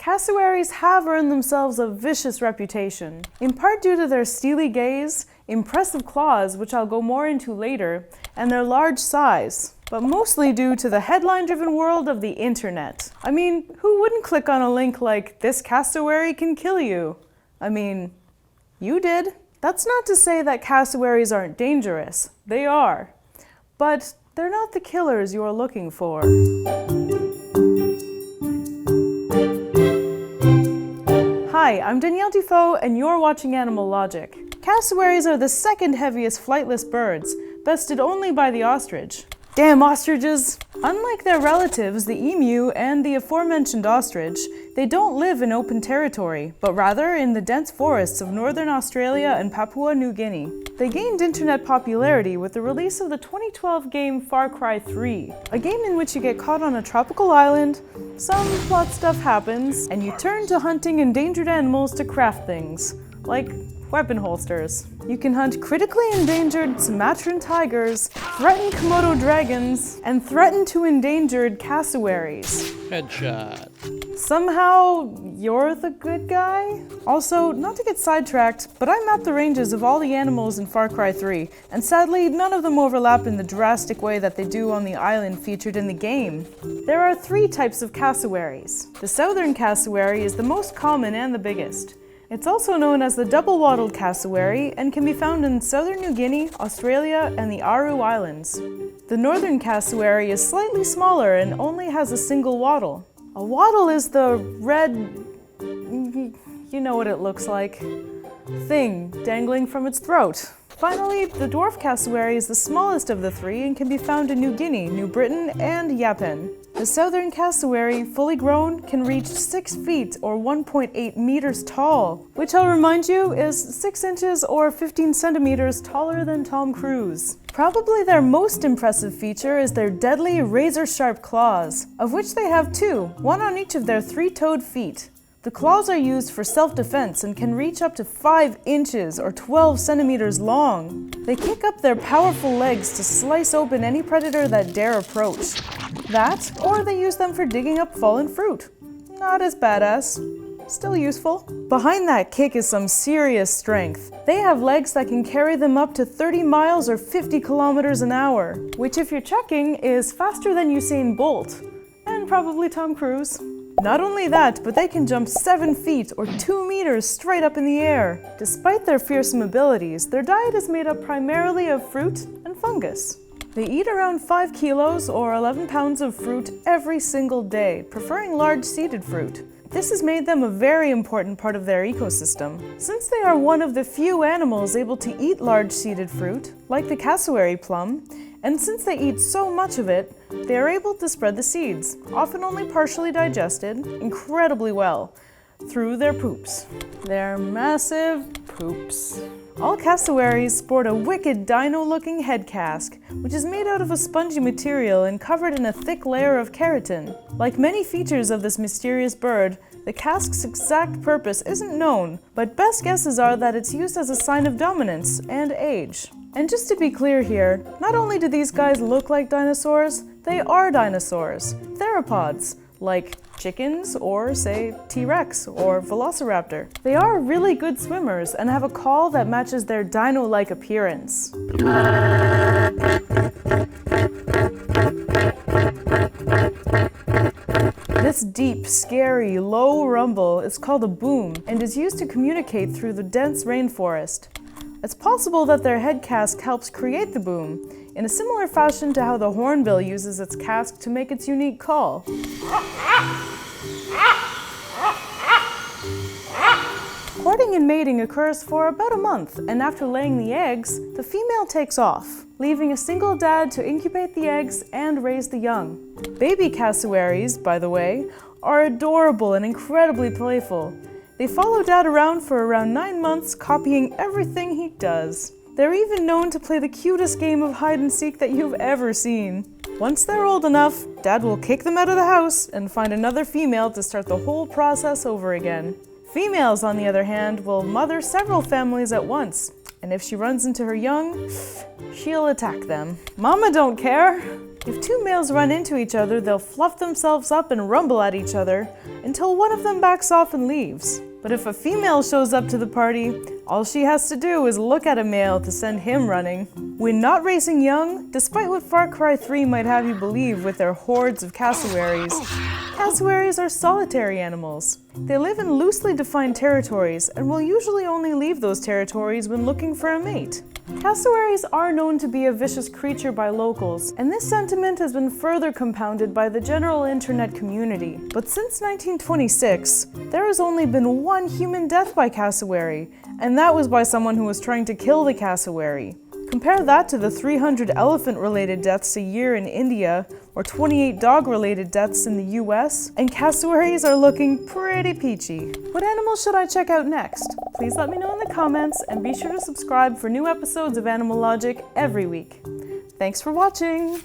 Cassowaries have earned themselves a vicious reputation, in part due to their steely gaze, impressive claws, which I'll go more into later, and their large size, but mostly due to the headline-driven world of the internet. I mean, who wouldn't click on a link like, "This cassowary can kill you"? I mean, you did. That's not to say that cassowaries aren't dangerous. They are. But they're not the killers you're looking for. Hi, I'm Danielle Dufault, and you're watching Animalogic. Cassowaries are the second heaviest flightless birds, bested only by the ostrich. Damn ostriches! Unlike their relatives, the emu and the aforementioned ostrich, they don't live in open territory, but rather in the dense forests of northern Australia and Papua New Guinea. They gained internet popularity with the release of the 2012 game Far Cry 3, a game in which you get caught on a tropical island, some plot stuff happens, and you turn to hunting endangered animals to craft things, like weapon holsters. You can hunt critically endangered Sumatran tigers, threaten Komodo dragons, and threaten to endangered cassowaries. Headshot. Somehow, you're the good guy? Also, not to get sidetracked, but I mapped the ranges of all the animals in Far Cry 3, and sadly, none of them overlap in the drastic way that they do on the island featured in the game. There are 3 types of cassowaries. The southern cassowary is the most common and the biggest. It's also known as the double-wattled cassowary and can be found in southern New Guinea, Australia, and the Aru Islands. The northern cassowary is slightly smaller and only has a single wattle. A wattle is the red, you know what it looks like, thing dangling from its throat. Finally, the dwarf cassowary is the smallest of the 3 and can be found in New Guinea, New Britain, and Japan. The southern cassowary, fully grown, can reach 6 feet or 1.8 meters tall, which I'll remind you is 6 inches or 15 centimeters taller than Tom Cruise. Probably their most impressive feature is their deadly razor-sharp claws, of which they have 2, one on each of their 3-toed feet. The claws are used for self-defense and can reach up to 5 inches or 12 centimeters long. They kick up their powerful legs to slice open any predator that dare approach. That, or they use them for digging up fallen fruit. Not as badass. Still useful. Behind that kick is some serious strength. They have legs that can carry them up to 30 miles or 50 kilometers an hour, which if you're checking is faster than Usain Bolt, and probably Tom Cruise. Not only that, but they can jump 7 feet or 2 meters straight up in the air. Despite their fearsome abilities, their diet is made up primarily of fruit and fungus. They eat around 5 kilos or 11 pounds of fruit every single day, preferring large seeded fruit. This has made them a very important part of their ecosystem. Since they are one of the few animals able to eat large seeded fruit, like the cassowary plum, and since they eat so much of it, they are able to spread the seeds, often only partially digested, incredibly well, through their poops. Their massive poops. All cassowaries sport a wicked dino-looking head casque, which is made out of a spongy material and covered in a thick layer of keratin. Like many features of this mysterious bird, the casque's exact purpose isn't known, but best guesses are that it's used as a sign of dominance and age. And just to be clear here, not only do these guys look like dinosaurs, they are dinosaurs, theropods, like chickens or, say, T-Rex or Velociraptor. They are really good swimmers and have a call that matches their dino-like appearance. This deep, scary, low rumble is called a boom and is used to communicate through the dense rainforest. It's possible that their head casque helps create the boom, in a similar fashion to how the hornbill uses its casque to make its unique call. Courting and mating occurs for about a month, and after laying the eggs, the female takes off, leaving a single dad to incubate the eggs and raise the young. Baby cassowaries, by the way, are adorable and incredibly playful. They follow dad around for around 9 months, copying everything he does. They're even known to play the cutest game of hide and seek that you've ever seen. Once they're old enough, dad will kick them out of the house and find another female to start the whole process over again. Females, on the other hand, will mother several families at once, and if she runs into her young, she'll attack them. Mama don't care. If two males run into each other, they'll fluff themselves up and rumble at each other until one of them backs off and leaves. But if a female shows up to the party, all she has to do is look at a male to send him running. When not racing young, despite what Far Cry 3 might have you believe with their hordes of cassowaries, cassowaries are solitary animals. They live in loosely defined territories and will usually only leave those territories when looking for a mate. Cassowaries are known to be a vicious creature by locals, and this sentiment has been further compounded by the general internet community. But since 1926, there has only been one human death by cassowary, and that was by someone who was trying to kill the cassowary. Compare that to the 300 elephant-related deaths a year in India, or 28 dog-related deaths in the US, and cassowaries are looking pretty peachy. What animals should I check out next? Please let me know in the comments, and be sure to subscribe for new episodes of Animalogic every week. Thanks for watching!